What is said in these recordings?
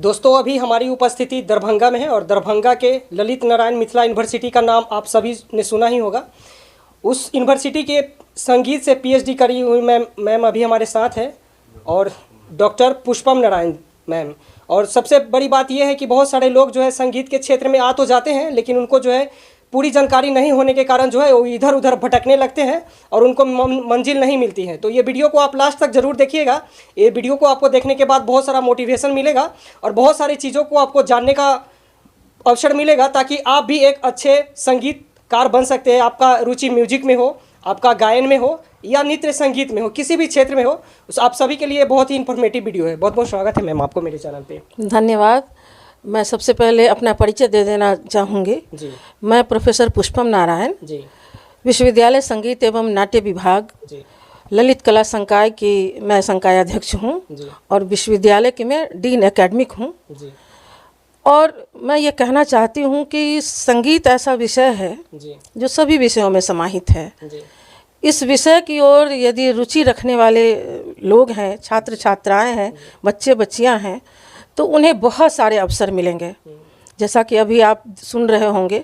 दोस्तों अभी हमारी उपस्थिति दरभंगा में है और दरभंगा के ललित नारायण मिथिला यूनिवर्सिटी का नाम आप सभी ने सुना ही होगा। उस यूनिवर्सिटी के संगीत से पीएचडी करी हुई मैम अभी हमारे साथ है और डॉक्टर पुष्पम नारायण मैम। और सबसे बड़ी बात यह है कि बहुत सारे लोग जो है संगीत के क्षेत्र में आ तो जाते हैं, लेकिन उनको जो है पूरी जानकारी नहीं होने के कारण जो है वो इधर उधर भटकने लगते हैं और उनको मंजिल नहीं मिलती है। तो ये वीडियो को आप लास्ट तक ज़रूर देखिएगा। ये वीडियो को आपको देखने के बाद बहुत सारा मोटिवेशन मिलेगा और बहुत सारी चीज़ों को आपको जानने का अवसर मिलेगा, ताकि आप भी एक अच्छे संगीतकार बन सकते हैं। आपका रुचि म्यूजिक में हो, आपका गायन में हो या नृत्य संगीत में हो, किसी भी क्षेत्र में हो, आप सभी के लिए बहुत ही इन्फॉर्मेटिव वीडियो है। बहुत बहुत स्वागत है मैम आपको मेरे चैनल पे। धन्यवाद। मैं सबसे पहले अपना परिचय दे देना चाहूँगी। जी। मैं प्रोफेसर पुष्पम नारायण, जी। विश्वविद्यालय संगीत एवं नाट्य विभाग, जी। ललित कला संकाय की मैं संकाय अध्यक्ष हूँ और विश्वविद्यालय की मैं डीन एकेडमिक हूँ। जी। और मैं ये कहना चाहती हूँ कि संगीत ऐसा विषय है जी। जो सभी विषयों में समाहित है। जी। इस विषय की ओर यदि रुचि रखने वाले लोग हैं, छात्र छात्राएं हैं, बच्चे बच्चियां हैं, तो उन्हें बहुत सारे अवसर मिलेंगे। जैसा कि अभी आप सुन रहे होंगे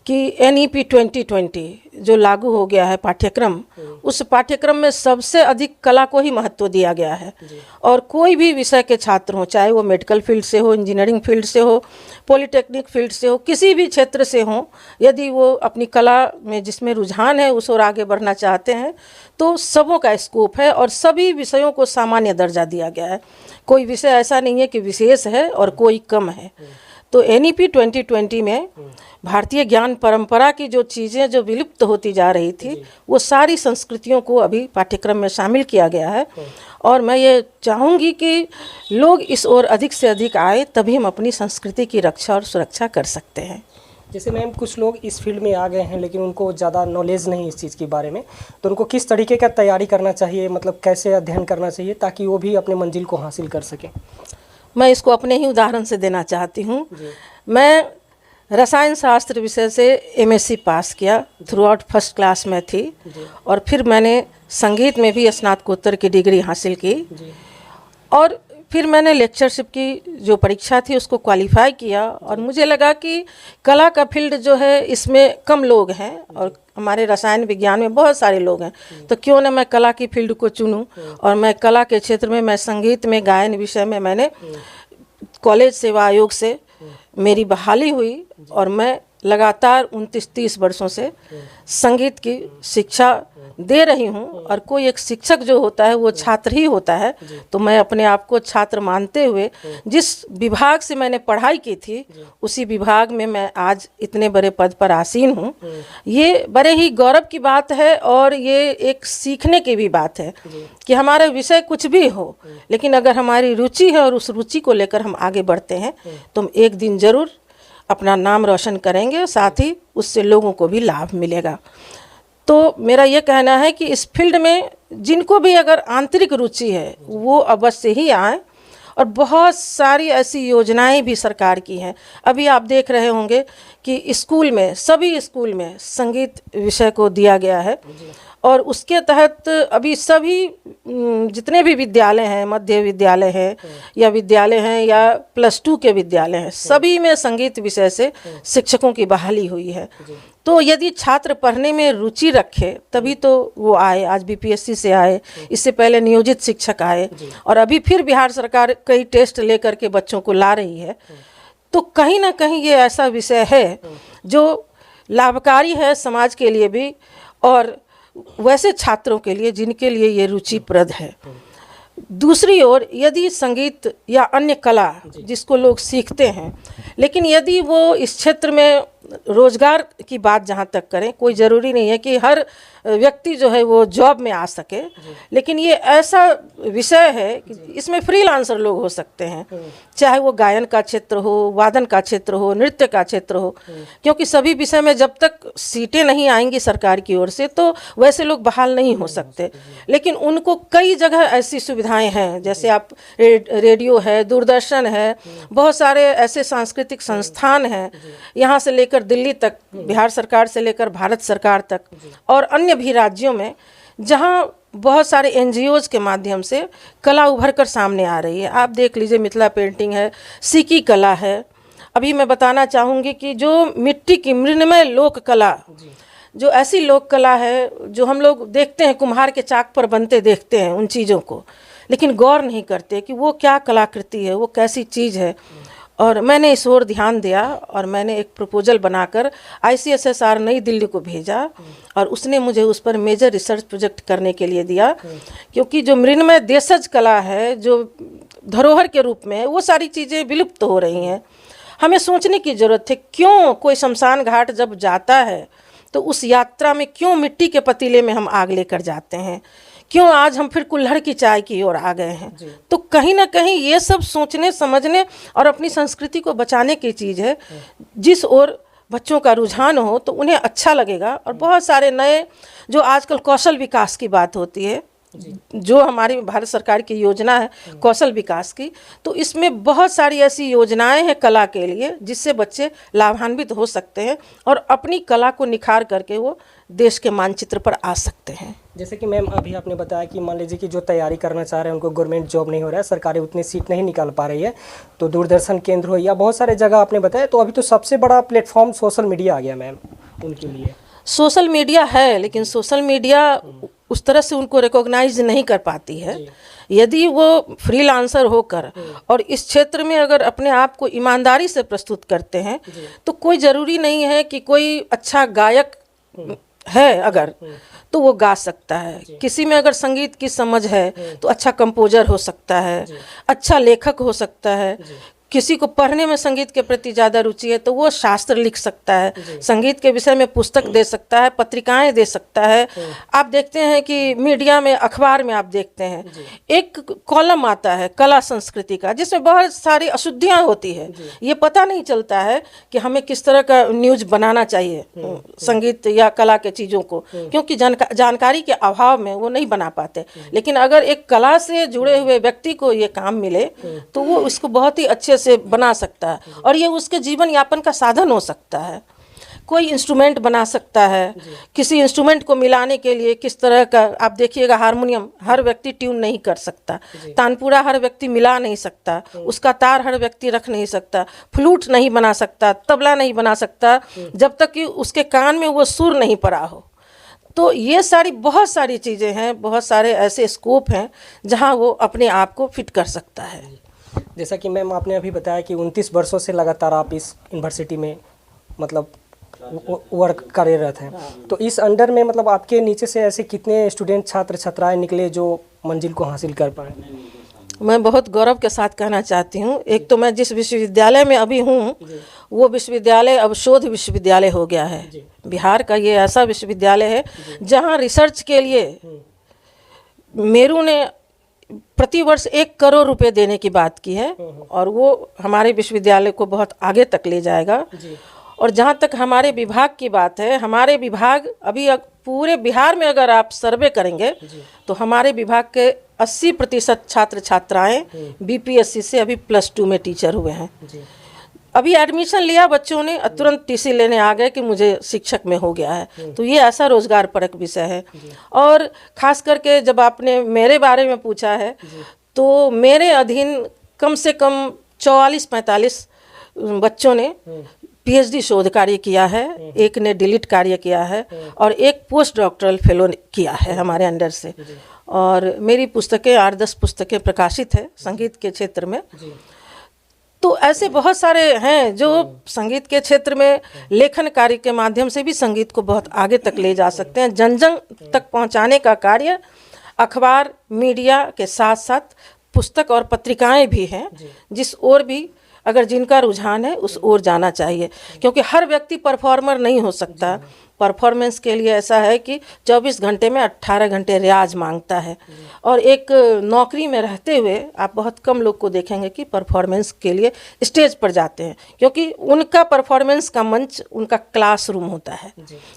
कि NEP 2020 जो लागू हो गया है पाठ्यक्रम, उस पाठ्यक्रम में सबसे अधिक कला को ही महत्व दिया गया है। और कोई भी विषय के छात्र हों, चाहे वो मेडिकल फील्ड से हो, इंजीनियरिंग फील्ड से हो, पॉलिटेक्निक फील्ड से हो, किसी भी क्षेत्र से हों, यदि वो अपनी कला में जिसमें रुझान है उस ओर आगे बढ़ना चाहते हैं, तो सबों का स्कोप है और सभी विषयों को सामान्य दर्जा दिया गया है। कोई विषय ऐसा नहीं है कि विशेष है और कोई कम है। तो NEP 2020 में भारतीय ज्ञान परंपरा की जो चीज़ें जो विलुप्त होती जा रही थी, वो सारी संस्कृतियों को अभी पाठ्यक्रम में शामिल किया गया है। और मैं ये चाहूँगी कि लोग इस ओर अधिक से अधिक आए, तभी हम अपनी संस्कृति की रक्षा और सुरक्षा कर सकते हैं। जैसे मैम कुछ लोग इस फील्ड में आ गए हैं लेकिन उनको ज़्यादा नॉलेज नहीं इस चीज़ के बारे में, तो उनको किस तरीके का तैयारी करना चाहिए, मतलब कैसे अध्ययन करना चाहिए ताकि वो भी अपने मंजिल को हासिल कर सकें? मैं इसको अपने ही उदाहरण से देना चाहती हूँ। मैं रसायन शास्त्र विषय से MSc पास किया, थ्रू आउट फर्स्ट क्लास में थी। और फिर मैंने संगीत में भी स्नातकोत्तर की डिग्री हासिल की और फिर मैंने लेक्चरशिप की जो परीक्षा थी उसको क्वालिफाई किया। और मुझे लगा कि कला का फील्ड जो है इसमें कम लोग हैं और हमारे रसायन विज्ञान में बहुत सारे लोग हैं, तो क्यों ना मैं कला की फील्ड को चुनूं। और मैं कला के क्षेत्र में, मैं संगीत में, गायन विषय में मैंने कॉलेज सेवा आयोग से मेरी बहाली हुई और मैं लगातार 29-30 वर्षों से संगीत की शिक्षा दे रही हूँ। और कोई एक शिक्षक जो होता है वो छात्र ही होता है, तो मैं अपने आप को छात्र मानते हुए जिस विभाग से मैंने पढ़ाई की थी उसी विभाग में मैं आज इतने बड़े पद पर आसीन हूँ। ये बड़े ही गौरव की बात है और ये एक सीखने की भी बात है कि हमारा विषय कुछ भी हो, लेकिन अगर हमारी रुचि है और उस रुचि को लेकर हम आगे बढ़ते हैं तो हम एक दिन ज़रूर अपना नाम रोशन करेंगे, साथ ही उससे लोगों को भी लाभ मिलेगा। तो मेरा ये कहना है कि इस फील्ड में जिनको भी अगर आंतरिक रुचि है वो अवश्य ही आए। और बहुत सारी ऐसी योजनाएं भी सरकार की हैं। अभी आप देख रहे होंगे कि स्कूल में, सभी स्कूल में संगीत विषय को दिया गया है और उसके तहत अभी सभी जितने भी विद्यालय हैं, मध्य विद्यालय हैं या विद्यालय हैं या +2 के विद्यालय हैं, सभी में संगीत विषय से शिक्षकों की बहाली हुई है। तो यदि छात्र पढ़ने में रुचि रखे तभी तो वो आए। आज BPSC से आए, इससे पहले नियोजित शिक्षक आए और अभी फिर बिहार सरकार कई टेस्ट लेकर के बच्चों को ला रही है। तो कहीं ना कहीं ये ऐसा विषय है जो लाभकारी है समाज के लिए भी और वैसे छात्रों के लिए जिनके लिए ये रुचिप्रद है। दूसरी ओर यदि संगीत या अन्य कला जिसको लोग सीखते हैं, लेकिन यदि वो इस क्षेत्र में रोजगार की बात जहाँ तक करें, कोई ज़रूरी नहीं है कि हर व्यक्ति जो है वो जॉब में आ सके, लेकिन ये ऐसा विषय है कि इसमें फ्रीलांसर लोग हो सकते हैं, चाहे वो गायन का क्षेत्र हो, वादन का क्षेत्र हो, नृत्य का क्षेत्र हो। क्योंकि सभी विषय में जब तक सीटें नहीं आएंगी सरकार की ओर से तो वैसे लोग बहाल नहीं हो सकते। लेकिन उनको कई जगह ऐसी सुविधाएं हैं, जैसे आप रेडियो है, दूरदर्शन है, बहुत सारे ऐसे सांस्कृतिक संस्थान हैं, यहाँ से लेकर दिल्ली तक, बिहार सरकार से लेकर भारत सरकार तक और अन्य भी राज्यों में, जहाँ बहुत सारे एनजीओज के माध्यम से कला उभर कर सामने आ रही है। आप देख लीजिए, मिथिला पेंटिंग है, सिक्की कला है। अभी मैं बताना चाहूँगी कि जो मिट्टी की मृण्मय लोक कला, जो ऐसी लोक कला है जो हम लोग देखते हैं, कुम्हार के चाक पर बनते देखते हैं उन चीज़ों को, लेकिन गौर नहीं करते कि वो क्या कलाकृति है, वो कैसी चीज़ है। और मैंने इस ओर ध्यान दिया और मैंने एक प्रपोजल बनाकर ICSSR नई दिल्ली को भेजा और उसने मुझे उस पर मेजर रिसर्च प्रोजेक्ट करने के लिए दिया, क्योंकि जो मृण्मय देशज कला है, जो धरोहर के रूप में है, वो सारी चीज़ें विलुप्त हो रही हैं। हमें सोचने की ज़रूरत है, क्यों कोई शमशान घाट जब जाता है तो उस यात्रा में क्यों मिट्टी के पतीले में हम आग लेकर जाते हैं, क्यों आज हम फिर कुल्हड़ की चाय की ओर आ गए हैं। तो कहीं ना कहीं ये सब सोचने समझने और अपनी संस्कृति को बचाने की चीज़ है। जिस ओर बच्चों का रुझान हो तो उन्हें अच्छा लगेगा। और बहुत सारे नए जो आजकल कौशल विकास की बात होती है, जो हमारी भारत सरकार की योजना है कौशल विकास की, तो इसमें बहुत सारी ऐसी योजनाएं हैं कला के लिए जिससे बच्चे लाभान्वित हो सकते हैं और अपनी कला को निखार करके वो देश के मानचित्र पर आ सकते हैं। जैसे कि मैम अभी आपने बताया कि मान लीजिए कि जो तैयारी करना चाह रहे हैं उनको गवर्नमेंट जॉब नहीं हो रहा है, सरकारें उतनी सीट नहीं निकाल पा रही है, तो दूरदर्शन केंद्र हो या बहुत सारे जगह आपने बताया, तो अभी तो सबसे बड़ा प्लेटफॉर्म सोशल मीडिया आ गया मैम उनके लिए। सोशल मीडिया है, लेकिन सोशल मीडिया उस तरह से उनको रिकॉग्नाइज नहीं कर पाती है। यदि वो फ्रीलांसर होकर और इस क्षेत्र में अगर अपने आप को ईमानदारी से प्रस्तुत करते हैं तो कोई ज़रूरी नहीं है कि कोई अच्छा गायक है अगर तो वो गा सकता है। किसी में अगर संगीत की समझ है तो अच्छा कंपोजर हो सकता है, अच्छा लेखक हो सकता है। किसी को पढ़ने में संगीत के प्रति ज़्यादा रुचि है तो वो शास्त्र लिख सकता है, संगीत के विषय में पुस्तक दे सकता है, पत्रिकाएं दे सकता है। आप देखते हैं कि मीडिया में, अखबार में आप देखते हैं एक कॉलम आता है कला संस्कृति का, जिसमें बहुत सारी अशुद्धियाँ होती है। ये पता नहीं चलता है कि हमें किस तरह का न्यूज़ बनाना चाहिए संगीत या कला के चीज़ों को, क्योंकि जानकारी के अभाव में वो नहीं बना पाते। लेकिन अगर एक कला से जुड़े हुए व्यक्ति को ये काम मिले तो वो इसको बहुत ही अच्छे से बना सकता है और ये उसके जीवन यापन का साधन हो सकता है। कोई इंस्ट्रूमेंट बना सकता है, किसी इंस्ट्रूमेंट को मिलाने के लिए किस तरह का, आप देखिएगा हारमोनियम हर व्यक्ति ट्यून नहीं कर सकता, तानपुरा हर व्यक्ति मिला नहीं सकता, उसका तार हर व्यक्ति रख नहीं सकता, फ्लूट नहीं बना सकता, तबला नहीं बना सकता जब तक कि उसके कान में वो सुर नहीं पड़ा हो। तो ये सारी बहुत सारी चीज़ें हैं, बहुत सारे ऐसे स्कोप हैं जहाँ वो अपने आप को फिट कर सकता है। जैसा कि मैम आपने अभी बताया कि 29 वर्षों से लगातार आप इस यूनिवर्सिटी में मतलब वर्क कार्यरत हैं, तो इस अंडर में मतलब आपके नीचे से ऐसे कितने स्टूडेंट छात्र छात्राएं निकले जो मंजिल को हासिल कर पाए? मैं बहुत गौरव के साथ कहना चाहती हूँ, एक तो मैं जिस विश्वविद्यालय में अभी हूँ वो विश्वविद्यालय अब शोध विश्वविद्यालय हो गया है। बिहार का ये ऐसा विश्वविद्यालय है जहाँ रिसर्च के लिए मेरू ने प्रतिवर्ष 1 करोड़ रुपए देने की बात की है और वो हमारे विश्वविद्यालय को बहुत आगे तक ले जाएगा। और जहाँ तक हमारे विभाग की बात है, हमारे विभाग अभी पूरे बिहार में अगर आप सर्वे करेंगे तो हमारे विभाग के 80% छात्र छात्राएं BPSC से अभी +2 में टीचर हुए हैं। अभी एडमिशन लिया बच्चों ने, तुरंत TC लेने आ गए कि मुझे शिक्षक में हो गया है। तो ये ऐसा रोजगार परक विषय है। और खास करके जब आपने मेरे बारे में पूछा है तो मेरे अधीन कम से कम 44-45 बच्चों ने PhD शोध कार्य किया है, एक ने डिलीट कार्य किया है और एक पोस्ट डॉक्टरल फेलो किया है हमारे अंडर से। और मेरी पुस्तकें 8-10 पुस्तकें प्रकाशित है संगीत के क्षेत्र में। तो ऐसे बहुत सारे हैं जो संगीत के क्षेत्र में लेखन कार्य के माध्यम से भी संगीत को बहुत आगे तक ले जा सकते हैं। जन जन तक पहुंचाने का कार्य अखबार मीडिया के साथ साथ पुस्तक और पत्रिकाएं भी हैं, जिस ओर भी अगर जिनका रुझान है उस ओर जाना चाहिए, क्योंकि हर व्यक्ति परफॉर्मर नहीं हो सकता। परफॉर्मेंस के लिए ऐसा है कि 24 घंटे में 18 घंटे रियाज मांगता है। और एक नौकरी में रहते हुए आप बहुत कम लोग को देखेंगे कि परफॉर्मेंस के लिए स्टेज पर जाते हैं, क्योंकि उनका परफॉर्मेंस का मंच उनका क्लासरूम होता है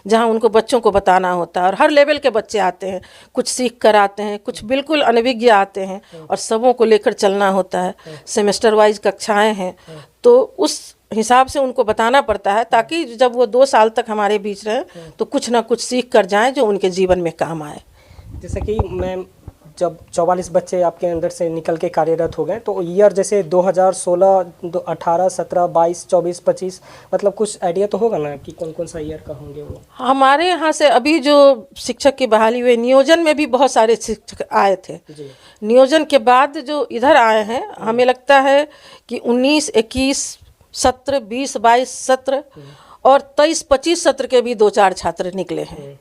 जहां उनको बच्चों को बताना होता है। और हर लेवल के बच्चे आते हैं, कुछ सीख कर आते हैं, कुछ बिल्कुल अनभिज्ञ आते हैं और सबों को लेकर चलना होता है। सेमेस्टर वाइज कक्षाएँ हैं तो उस हिसाब से उनको बताना पड़ता है ताकि जब वो 2 साल तक हमारे बीच रहे तो कुछ ना कुछ सीख कर जाएं जो उनके जीवन में काम आए। जैसे कि मैम जब 44 बच्चे आपके अंदर से निकल के कार्यरत हो गए तो ईयर जैसे 2016, 18, 17, 22, 24, 25 मतलब कुछ आइडिया तो होगा ना कि कौन कौन सा ईयर का होंगे वो? हमारे यहाँ से अभी जो शिक्षक की बहाली हुई, नियोजन में भी बहुत सारे शिक्षक आए थे। जी नियोजन के बाद जो इधर आए हैं, हमें लगता है कि 19, 21 सत्र, 20, 22 सत्र और 23, 25 सत्र के भी 2-4 छात्र निकले हैं।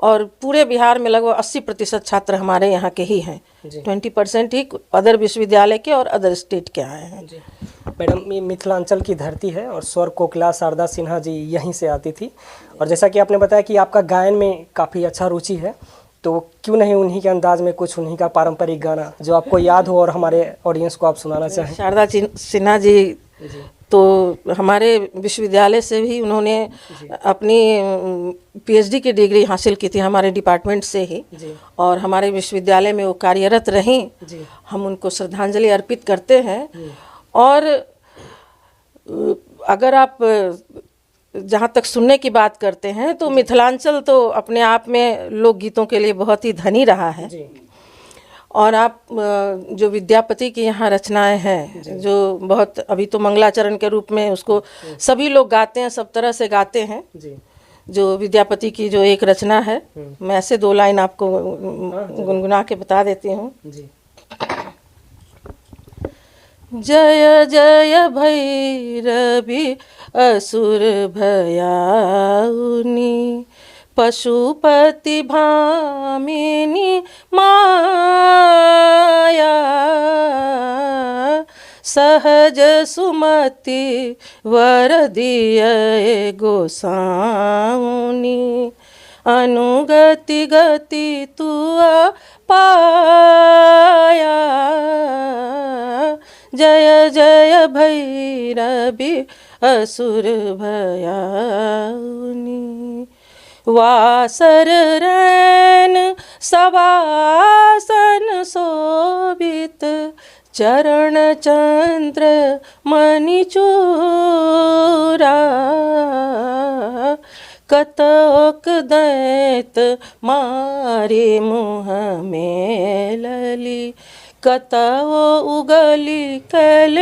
और पूरे बिहार में लगभग 80% छात्र हमारे यहाँ के ही हैं। 20% ही अदर विश्वविद्यालय के और अदर स्टेट के आए हैं। जी मैडम, ये मिथिलांचल की धरती है और स्वर कोकिला शारदा सिन्हा जी यहीं से आती थी। और जैसा कि आपने बताया कि आपका गायन में काफ़ी अच्छा रुचि है, तो क्यों नहीं उन्हीं के अंदाज में कुछ उन्हीं का पारंपरिक गाना जो आपको याद हो और हमारे ऑडियंस को आप सुनाना चाहें? शारदा सिन्हा जी तो हमारे विश्वविद्यालय से भी उन्होंने अपनी पीएचडी की डिग्री हासिल की थी, हमारे डिपार्टमेंट से ही। और हमारे विश्वविद्यालय में वो कार्यरत रहीं। हम उनको श्रद्धांजलि अर्पित करते हैं। और अगर आप जहाँ तक सुनने की बात करते हैं तो मिथिलांचल तो अपने आप में लोकगीतों के लिए बहुत ही धनी रहा है। और आप जो विद्यापति की यहाँ रचनाएं हैं, जो बहुत अभी तो मंगलाचरण के रूप में उसको सभी लोग गाते हैं, सब तरह से गाते हैं। जो विद्यापति की जो एक रचना है, मैं ऐसे 2 लाइन आपको गुनगुना के बता देती हूँ। जय जय भैरवी असुर भयाउनी, पशुपति भामिनी माया, सहज सुमति वर दिए गोसाउनी, अनुगति गति तुआ पाया, जय जय भैरवी असुर भयाउनी। वासर रैन सवासन शोभित, चरण चंद्र मणिचूरा, कतक दैत मारे मुँह में लली, कतओ उगली कल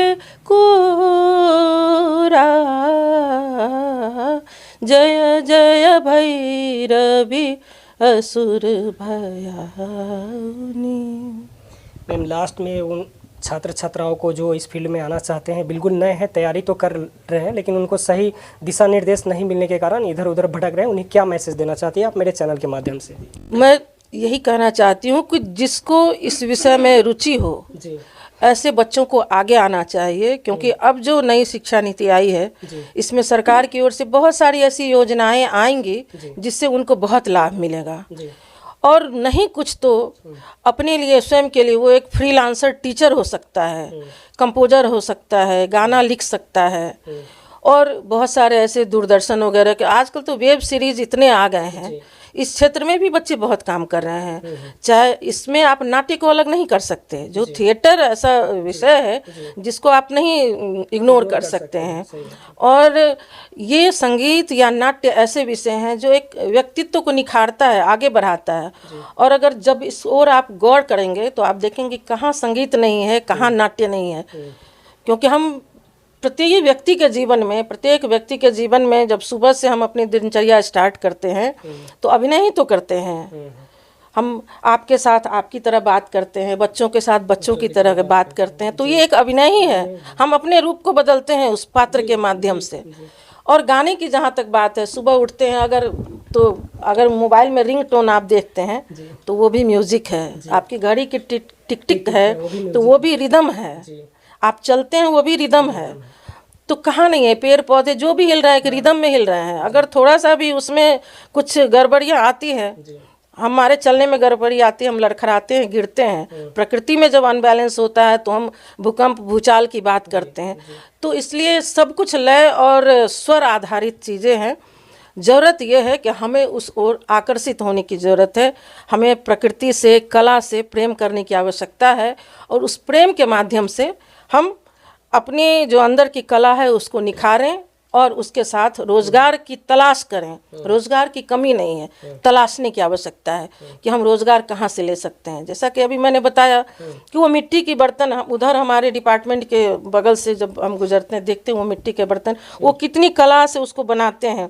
कूरा, जय जय भैरवी असुर भयाउनी। मैम लास्ट में उन छात्र छात्राओं को जो इस फील्ड में आना चाहते हैं, बिल्कुल नए हैं, तैयारी तो कर रहे हैं, लेकिन उनको सही दिशा निर्देश नहीं मिलने के कारण इधर उधर भटक रहे हैं, उन्हें क्या मैसेज देना चाहती हैं आप मेरे चैनल के माध्यम से? मैं यही कहना चाहती हूँ कि जिसको इस विषय में रुचि हो, ऐसे बच्चों को आगे आना चाहिए। क्योंकि अब जो नई शिक्षा नीति आई है, इसमें सरकार की ओर से बहुत सारी ऐसी योजनाएं आएंगी जिससे उनको बहुत लाभ मिलेगा। और नहीं कुछ तो अपने लिए, स्वयं के लिए वो एक फ्रीलांसर टीचर हो सकता है, कंपोजर हो सकता है, गाना लिख सकता है। और बहुत सारे ऐसे दूरदर्शन वगैरह के आजकल तो वेब सीरीज इतने आ गए हैं, इस क्षेत्र में भी बच्चे बहुत काम कर रहे हैं। चाहे इसमें आप नाट्य को अलग नहीं कर सकते, जो थिएटर ऐसा विषय है जिसको आप नहीं इग्नोर कर सकते हैं। और ये संगीत या नाट्य ऐसे विषय हैं जो एक व्यक्तित्व को निखारता है, आगे बढ़ाता है। और अगर जब इस ओर आप गौर करेंगे तो आप देखेंगे कहाँ संगीत नहीं है, कहाँ नाट्य नहीं है। क्योंकि हम प्रत्येक व्यक्ति के जीवन में जब सुबह से हम अपनी दिनचर्या स्टार्ट करते हैं तो अभिनय ही तो करते हैं। हम आपके साथ आपकी तरह बात करते हैं, बच्चों के साथ बच्चों की तरह बात करते हैं, तो ये एक अभिनय ही है। हम अपने रूप को बदलते हैं उस पात्र के माध्यम से। और गाने की जहाँ तक बात है, सुबह उठते हैं अगर मोबाइल में रिंग टोन आप देखते हैं तो वो भी म्यूजिक है। आपकी घड़ी की टिक टिक है तो वो भी रिदम है। आप चलते हैं वो भी रिदम है। तो कहाँ नहीं है, पेड़ पौधे जो भी हिल रहा है एक रिदम में हिल रहे हैं। अगर थोड़ा सा भी उसमें कुछ गड़बड़ियाँ आती हैं, हमारे चलने में गड़बड़ी आती है, हम लड़खड़ाते हैं, गिरते हैं। प्रकृति में जब अनबैलेंस होता है तो हम भूकंप भूचाल की बात करते हैं। तो इसलिए सब कुछ लय और स्वर आधारित चीज़ें हैं। ज़रूरत यह है कि हमें उस ओर आकर्षित होने की ज़रूरत है। हमें प्रकृति से, कला से प्रेम करने की आवश्यकता है। और उस प्रेम के माध्यम से हम अपनी जो अंदर की कला है उसको निखारें और उसके साथ रोज़गार की तलाश करें। रोज़गार की कमी नहीं है, तलाशने की आवश्यकता है कि हम रोज़गार कहाँ से ले सकते हैं। जैसा कि अभी मैंने बताया कि वो मिट्टी की बर्तन, हम उधर हमारे डिपार्टमेंट के बगल से जब हम गुजरते हैं देखते हैं वो मिट्टी के बर्तन, वो कितनी कला से उसको बनाते हैं,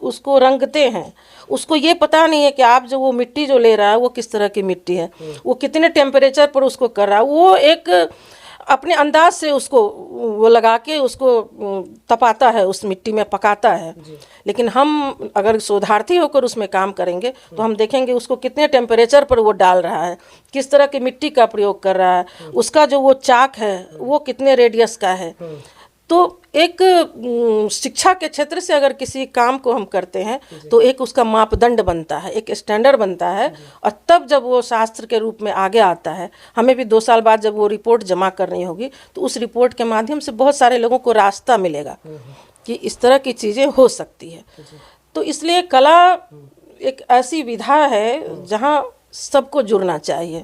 उसको रंगते हैं। उसको ये पता नहीं है कि आप जो वो मिट्टी जो ले रहा है वो किस तरह की मिट्टी है, वो कितने टेम्परेचर पर उसको कर रहा है, वो एक अपने अंदाज से उसको वो लगा के उसको तपाता है, उस मिट्टी में पकाता है। लेकिन हम अगर शोधार्थी होकर उसमें काम करेंगे तो हम देखेंगे उसको कितने टेम्परेचर पर वो डाल रहा है, किस तरह की मिट्टी का प्रयोग कर रहा है, उसका जो वो चाक है वो कितने रेडियस का है। तो एक शिक्षा के क्षेत्र से अगर किसी काम को हम करते हैं तो एक उसका मापदंड बनता है, एक स्टैंडर्ड बनता है, और तब जब वो शास्त्र के रूप में आगे आता है, हमें भी 2 साल बाद जब वो रिपोर्ट जमा करनी होगी तो उस रिपोर्ट के माध्यम से बहुत सारे लोगों को रास्ता मिलेगा कि इस तरह की चीज़ें हो सकती है। तो इसलिए कला एक ऐसी विधा है जहाँ सबको जुड़ना चाहिए।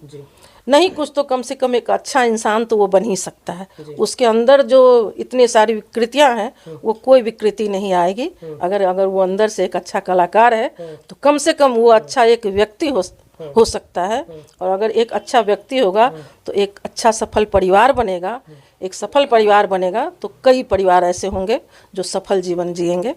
नहीं कुछ तो कम से कम एक अच्छा इंसान तो वो बन ही सकता है। उसके अंदर जो इतनी सारी विकृतियां हैं वो कोई विकृति नहीं आएगी। अगर वो अंदर से एक अच्छा कलाकार है तो कम से कम वो अच्छा एक व्यक्ति हो सकता है। और अगर एक अच्छा व्यक्ति होगा तो एक अच्छा सफल परिवार बनेगा। एक सफल परिवार बनेगा तो कई परिवार ऐसे होंगे जो सफल जीवन जिएंगे।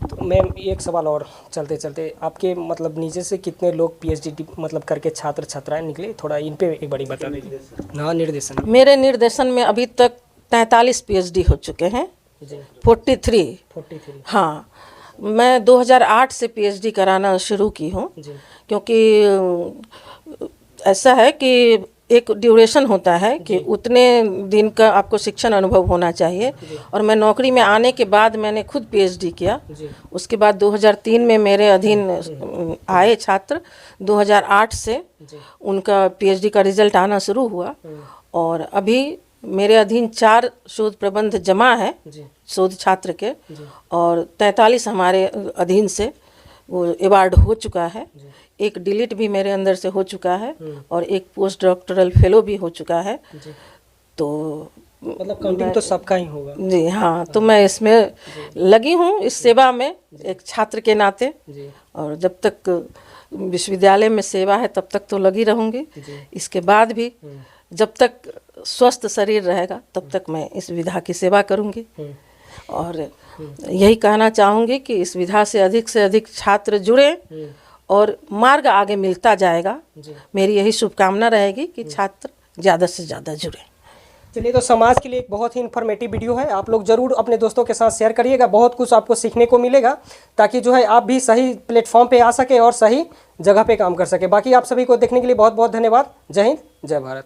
तो मैम एक सवाल और चलते चलते, आपके मतलब नीचे से कितने लोग पीएचडी मतलब करके छात्र छात्राएं निकले, थोड़ा इन पे एक बारी बता दीजिए। हाँ, निर्देशन। मेरे निर्देशन में अभी तक 43 पीएचडी हो चुके हैं। 43। हाँ, मैं 2008 से पीएचडी कराना शुरू की हूँ, क्योंकि ऐसा है कि एक ड्यूरेशन होता है कि उतने दिन का आपको शिक्षण अनुभव होना चाहिए। और मैं नौकरी में आने के बाद मैंने खुद पीएचडी किया। उसके बाद 2003 में मेरे अधीन आए छात्र, 2008 से उनका पीएचडी का रिजल्ट आना शुरू हुआ। और अभी मेरे अधीन 4 शोध प्रबंध जमा है शोध छात्र के, और 43 हमारे अधीन से वो अवार्ड हो चुका है। एक डिलीट भी मेरे अंदर से हो चुका है और एक पोस्ट डॉक्टरल फेलो भी हो चुका है। तो मतलब काउंटिंग तो सबका ही होगा। जी हाँ, तो मैं इसमें लगी हूँ इस सेवा में एक छात्र के नाते। और जब तक विश्वविद्यालय में सेवा है तब तक तो लगी रहूँगी। इसके बाद भी जब तक स्वस्थ शरीर रहेगा तब तक मैं इस विधा की सेवा करूँगी। और यही कहना चाहूँगी कि इस विधा से अधिक छात्र जुड़े और मार्ग आगे मिलता जाएगा। मेरी यही शुभकामना रहेगी कि छात्र ज़्यादा से ज़्यादा जुड़े। चलिए, तो समाज के लिए एक बहुत ही इन्फॉर्मेटिव वीडियो है। आप लोग ज़रूर अपने दोस्तों के साथ शेयर करिएगा, बहुत कुछ आपको सीखने को मिलेगा, ताकि जो है आप भी सही प्लेटफॉर्म पे आ सके और सही जगह पे काम कर सके। बाकी आप सभी को देखने के लिए बहुत बहुत धन्यवाद। जय हिंद, जय भारत।